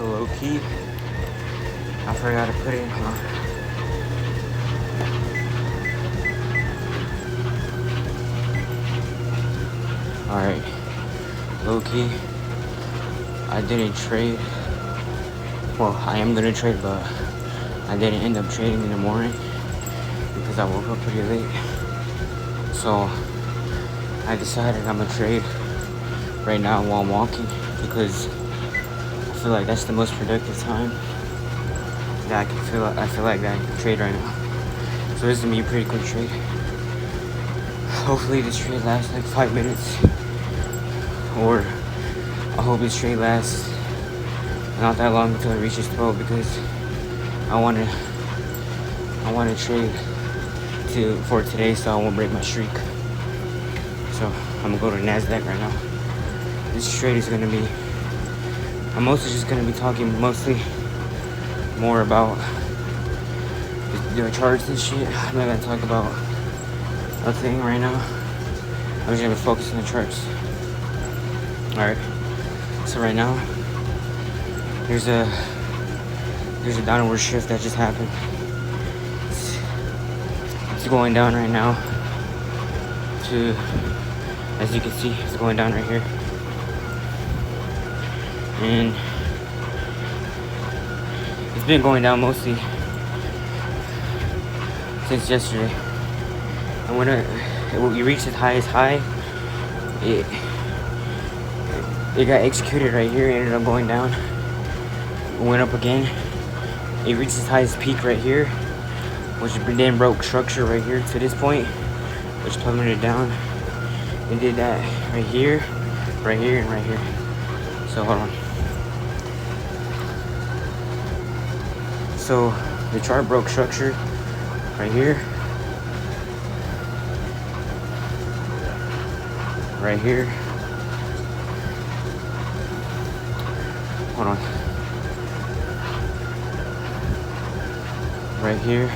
So low key, I forgot to put it on. Alright, low key, I didn't trade. Well, I am gonna trade, but I didn't end up trading in the morning because I woke up pretty late. So I decided I'm gonna trade right now while I'm walking because I feel like that's the most productive time that I feel like that I can trade right now. So this is gonna be a pretty quick trade. Hopefully this trade lasts like 5 minutes, or I hope this trade lasts not that long until it reaches 12 because I want to trade for today so I won't break my streak. So I'm gonna go to NASDAQ right now. This trade is gonna be, I'm mostly just gonna be talking mostly more about the charts and shit. I'm not gonna talk about a thing right now. I'm just gonna focus on the charts. Alright. So right now there's a downward shift that just happened. It's going down right now to, as you can see, it's going down right here. And it's been going down mostly since yesterday. And when you reach its highest high, it got executed right here, ended up going down. It went up again. It reached its highest peak right here, which then broke structure right here to this point, which plummeted down. It did that right here, and right here. So hold on. So the chart broke structure right here, right here. Hold on. Right here.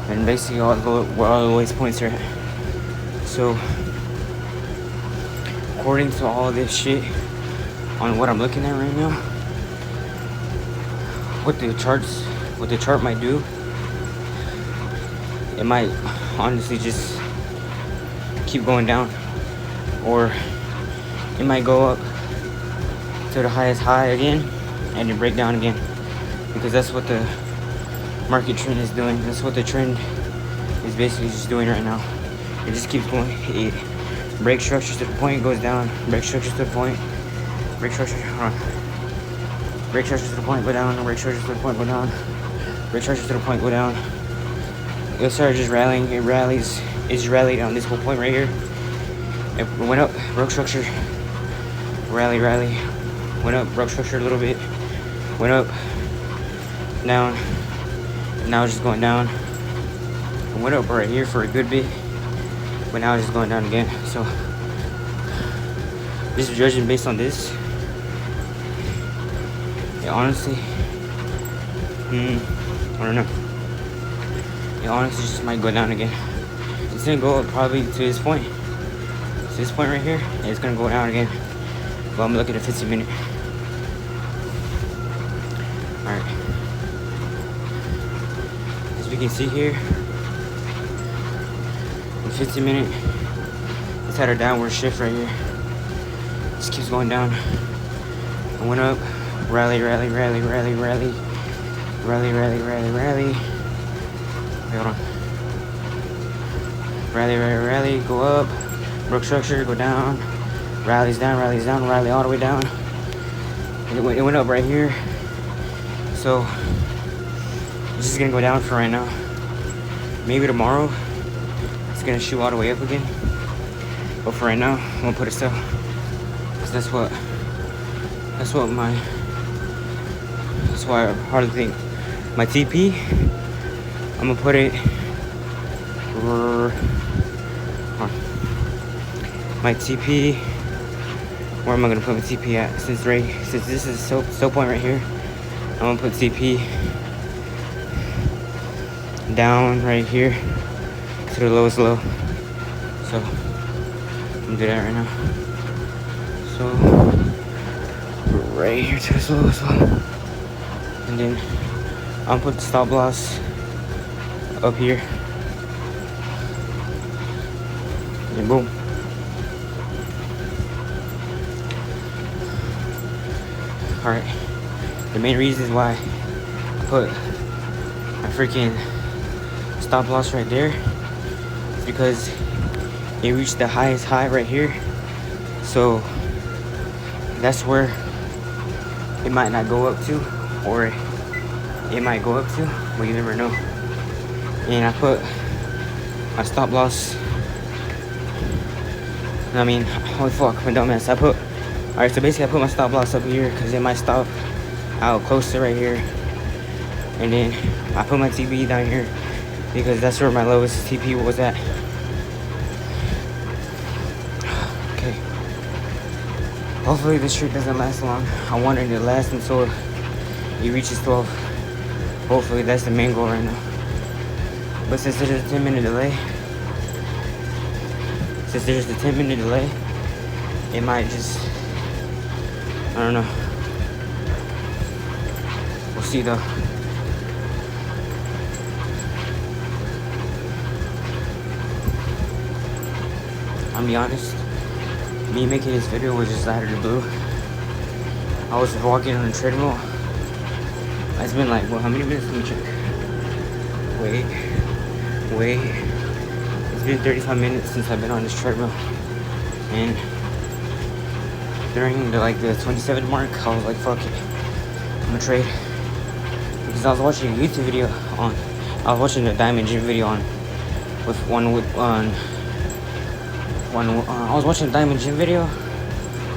And basically all the ways points are at. So according to all this shit on what I'm looking at right now, what the chart might do, it might honestly just keep going down, or it might go up to the highest high again and then break down again, because that's what the market trend is doing. That's what the trend is basically just doing right now. It just keeps going. It breaks structures to the point, goes down, breaks structures to the point, break structures, break structures to the point, go down, break structures to the point, go down, break structures to the point, go down. It'll start just rallying. It rallies. It just rallied on this whole point right here. It went up, broke structure, rally, went up, broke structure a little bit, went up, down, and now it's just going down. It went up right here for a good bit, but now it's just going down again. So just judging based on this, yeah, honestly, I don't know. It honestly just might go down again. It's gonna go up probably to this point. To this point right here, and it's gonna go down again. But I'm looking at 15 minute. Alright. As we can see here, in 15 minute, it's had a downward shift right here. Just keeps going down. It went up, rally. Wait, hold on. Rally, go up, broke structure, go down, rallies down, rally all the way down. And it went up right here. So it's just gonna go down for right now. Maybe tomorrow it's gonna shoot all the way up again. But for right now, I'm gonna put a sell. Cause that's why I hardly think my TP, I'm gonna put it my TP. Where am I gonna put my TP at? Since this is so point right here, I'm gonna put TP down right here to the lowest low. So I'm gonna do that right now. So right here too as well. And then I'll put the stop loss up here. And boom. Alright. The main reasons why I put my freaking stop loss right there is because it reached the highest high right here. So that's where it might not go up to, or it might go up to, but you never know. And I put my stop loss. I mean, holy fuck, my dumbass. Alright, so basically I put my stop loss up here because it might stop out close to right here. And then I put my TP down here because that's where my lowest TP was at. Okay. Hopefully this trip doesn't last long. I want it to last until it reaches 12. Hopefully that's the main goal right now. But since there's a 10-minute delay, it might just, I don't know. We'll see though. I'll be honest, me making this video was just out of the blue. I was walking on a treadmill. It's been like, well, how many minutes? Let me check. Wait. It's been 35 minutes since I've been on this treadmill. And during the 27 mark, I was like, fuck it, I'm gonna trade. Because I was watching a YouTube video I was watching a Diamond Gym video I was watching a Diamond Gym video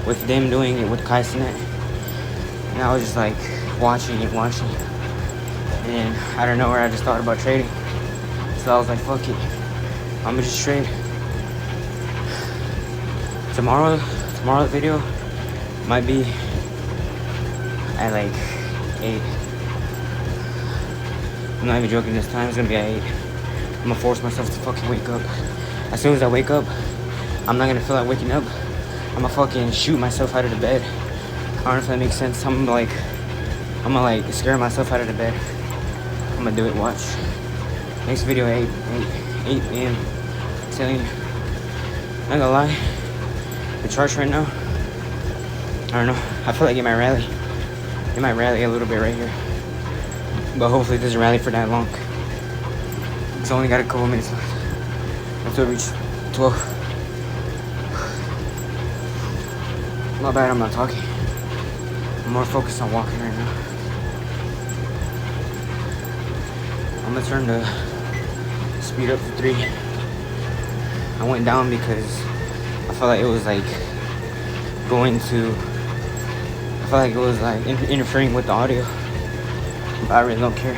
with them doing it with Kai Cenat. And I was just like watching it. And I don't know where I just thought about trading. So I was like, fuck it, I'm gonna just trade. Tomorrow's video might be at like 8. I'm not even joking this time, it's gonna be at 8. I'm gonna force myself to fucking wake up. As soon as I wake up, I'm not gonna feel like waking up. I'm gonna fucking shoot myself out of the bed. I don't know if that makes sense. I'm gonna scare myself out of the bed. I'm gonna do it, watch. Next video at 8 a.m. I'm telling you. I'm not gonna lie. The charts right now, I don't know. I feel like it might rally. It might rally a little bit right here. But hopefully it doesn't rally for that long. It's only got a couple minutes left until we reach 12. My bad, I'm not talking. I'm more focused on walking right now. I'm gonna turn the speed up to 3. I went down because I felt like it was like interfering with the audio. But I really don't care.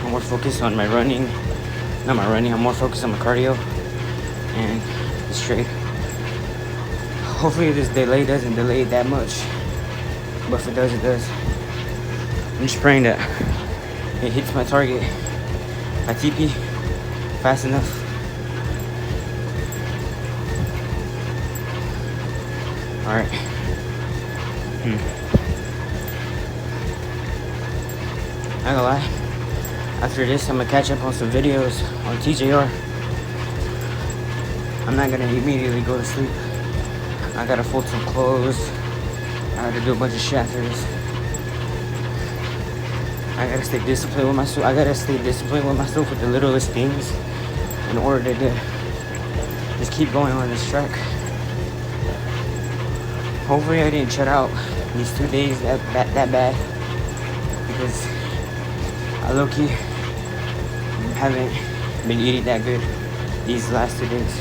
I'm more focused on my running. Not my running, I'm more focused on my cardio and this trade. Hopefully this delay doesn't delay that much. But if it does, it does. I'm just praying that it hits my target, my TP, fast enough. Alright. Not gonna lie. After this, I'm gonna catch up on some videos on TJR. I'm not gonna immediately go to sleep. I gotta fold some clothes. I gotta do a bunch of shit after this. I gotta stay disciplined with myself. With the littlest things in order to just keep going on this track. Hopefully I didn't shut out these 2 days that bad, because I low-key haven't been eating that good these last 2 days.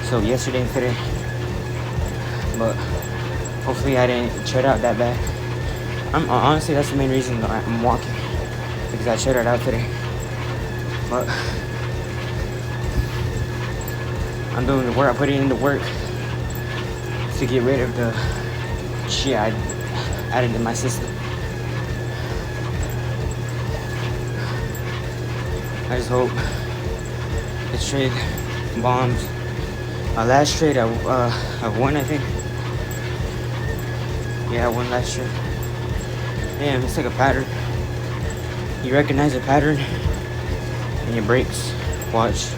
So yesterday and today. But hopefully I didn't shut out that bad. Honestly, that's the main reason that I'm walking, because I shut it out today. But I'm doing the work. I put it in the work to get rid of the shit I added in my system. I just hope this trade bombs. My last trade I won, I think. Yeah, one last shit. Damn, it's like a pattern. You recognize a pattern and it breaks. Watch.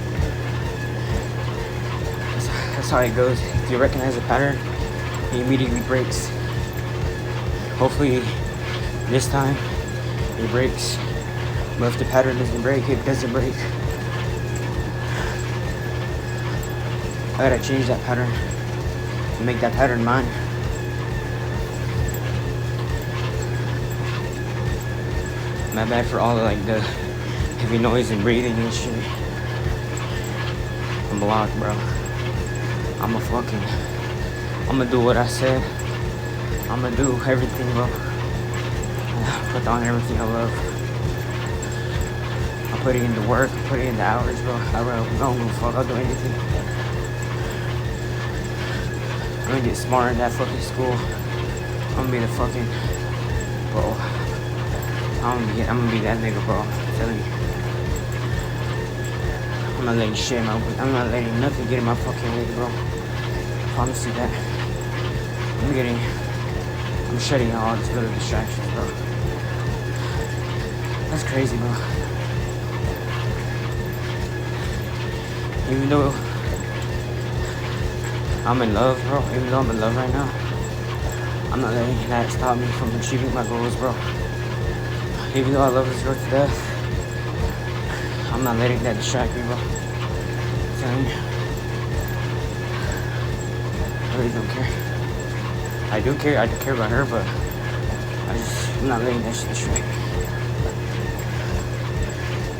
That's how it goes. If you recognize a pattern, it immediately breaks. Hopefully this time it breaks. But if the pattern doesn't break, it doesn't break. I gotta change that pattern and make that pattern mine. My bad for all of the heavy noise and breathing and shit. I'm blocked, bro. I'ma do what I said. I'ma do everything, bro. Put on everything I love. I'll put it into work, I'll put it into hours, bro. I don't give a fuck, I'll do anything. I'm gonna get smart in that fucking school. I'm gonna be the fucking, bro. I'm gonna be that nigga, bro. I'm telling you. I'm not letting shit, I'm not letting nothing get in my fucking way, bro. I promise you that. I'm shutting out all these little distractions, bro. That's crazy, bro. Even though I'm in love, bro. Even though I'm in love right now, I'm not letting that stop me from achieving my goals, bro. Even though I love this girl to death, I'm not letting that distract me, bro. I'm telling you. I really don't care. I do care about her, but I'm not letting that shit distract me.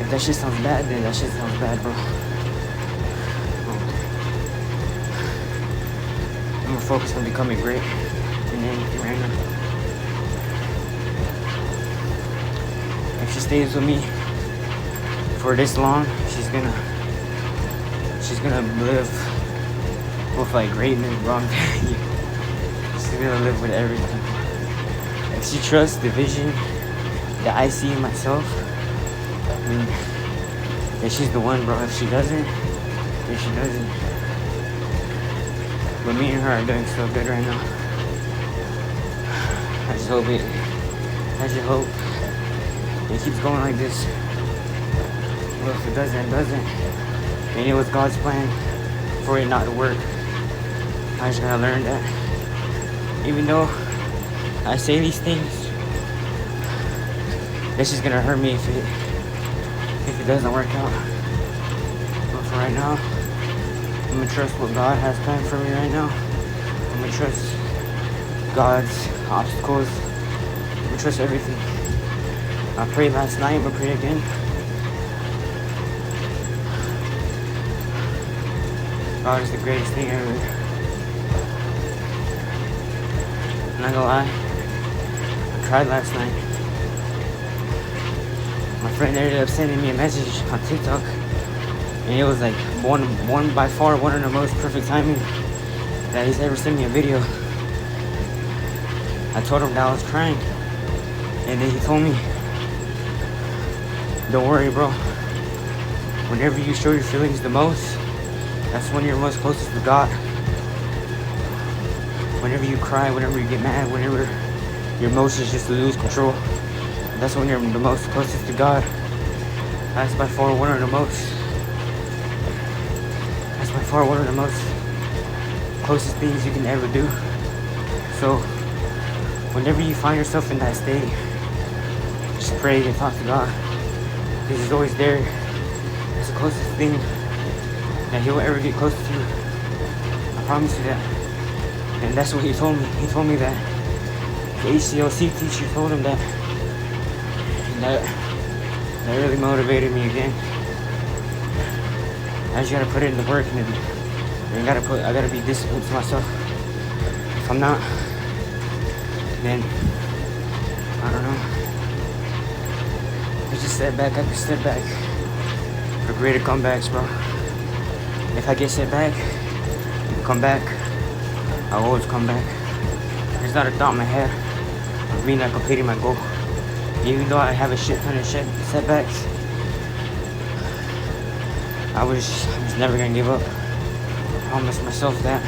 If that shit sounds bad, then that shit sounds bad, bro. I'm gonna focus on becoming great in anything right now. If she stays with me for this long, she's gonna live with greatness, bro. I'm telling you. She's gonna live with everything. If she trusts the vision that I see in myself, then she's the one, bro. If she doesn't, then she doesn't. But me and her are doing so good right now. I just hope it keeps going like this. Well, if it doesn't. And it was God's plan for it not to work. I just gotta learn that. Even though I say these things, this is gonna hurt me if it doesn't work out. But for right now, I'm gonna trust what God has planned for me right now. I'm gonna trust God's obstacles. I'm gonna trust everything. I prayed last night, I'm gonna pray again. God is the greatest thing ever. I'm not gonna lie, I cried last night. My friend ended up sending me a message on TikTok, and it was like one by far one of the most perfect timing that he's ever sent me a video. I told him that I was crying, and then he told me, don't worry, bro. Whenever you show your feelings the most, that's when you're most closest to God. Whenever you cry, whenever you get mad, whenever your emotions just lose control, that's when you're the most closest to God. That's by far one of the most closest things you can ever do. So whenever you find yourself in that state, just pray and talk to God, because He's always there. It's the closest thing that He will ever get close to you. I promise you that. And that's what He told me. He told me that the HCLC teacher told him that. And that really motivated me again. I just gotta put it in the work, and I gotta be disciplined to myself. If I'm not, then I don't know. It's just set back after step back for greater comebacks, bro. If I get set back, come back. I'll always come back. There's not a thought in my head of me not completing my goal. Even though I have a shit ton of setbacks, I was never gonna give up. I promised myself that.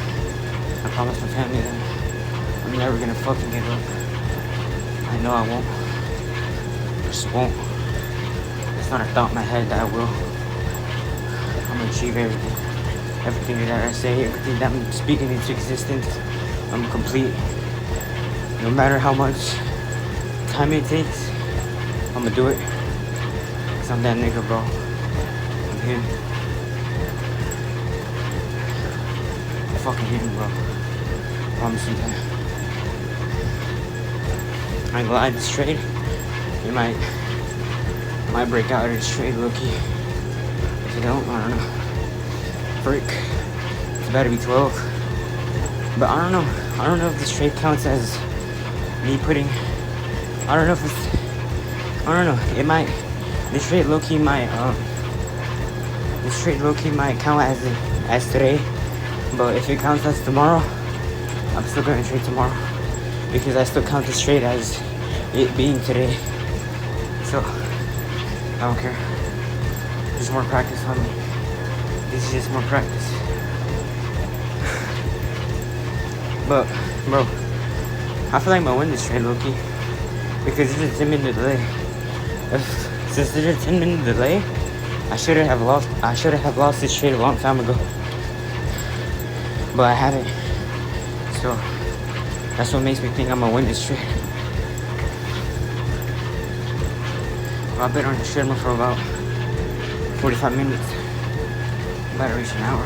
I promised my family that. I'm I'm never gonna fucking give up. I know I won't. I just won't. It's not a thought in my head that I will. I'm gonna achieve everything. Everything that I say, everything that I'm speaking into existence, I'm complete. No matter how much time it takes, I'm gonna do it. Cause I'm that nigga, bro. I'm him. I fucking him, bro. I promise you that. I ain't gonna lie, this trade, it might break out of this trade, low-key. If it don't, I don't know. Freak. It's about to be 12. But I don't know. I don't know if this trade counts as me putting. I don't know if it's. I don't know. It might. This trade low-key might. This trade low-key might count as today. But if it counts as tomorrow, I'm still gonna trade tomorrow because I still count this trade as it being today. So I don't care. Just more practice on me. This is just more practice. But, bro, I feel like I'm gonna win this trade, low-key. Because there's a 10-minute delay. Since there's a 10-minute delay, I should have lost this trade a long time ago. But I haven't. So, that's what makes me think I'm gonna win this trade. I've been on the treadmill for about 45 minutes. I'm about to reach an hour.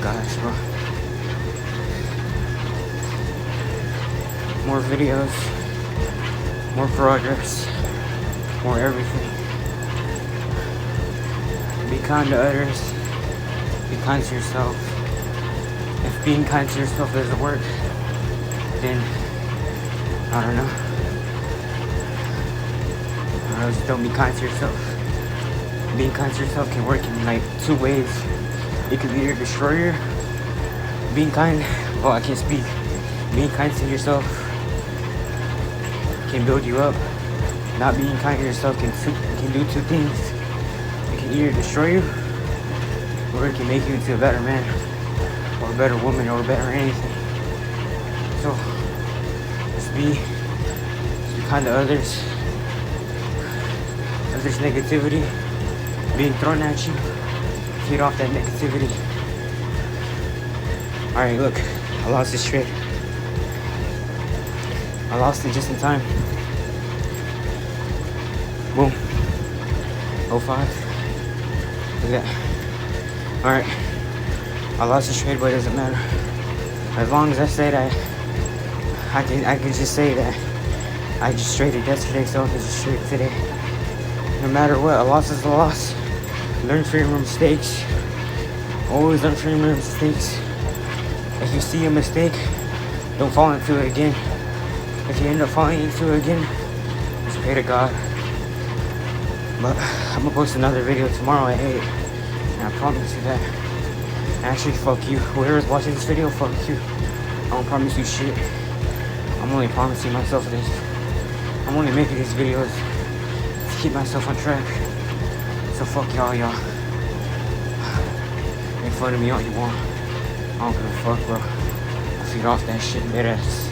Gosh, bro. More videos, more progress, more everything. Be kind to others. Be kind to yourself. If being kind to yourself doesn't work, then I don't know. Just don't be kind to yourself. Being kind to yourself can work in like two ways. It could either destroy you. Being kind, well, I can't speak. Being kind to yourself can build you up. Not being kind to yourself can do two things. It can either destroy you, or it can make you into a better man, or a better woman, or a better anything. So, just be kind to others. If there's negativity being thrown at you, feed off that negativity. Alright, look, I lost this trade. I lost it just in time. Boom. 05. Look at that. Alright. I lost this trade, but it doesn't matter. As long as I said I can just say that I just traded yesterday, so I can just trade today. No matter what, a loss is a loss. Learn from your mistakes. Always learn from your mistakes. If you see a mistake, don't fall into it again. If you end up falling into it again, just pray to God. But I'm gonna post another video tomorrow at 8. And I promise you that. Actually, fuck you. Whoever's watching this video, fuck you. I don't promise you shit. I'm only promising myself this. I'm only making these videos to keep myself on track. So fuck y'all. Make fun of me all you want. I don't give a fuck, bro. I feed off that shit, deadass.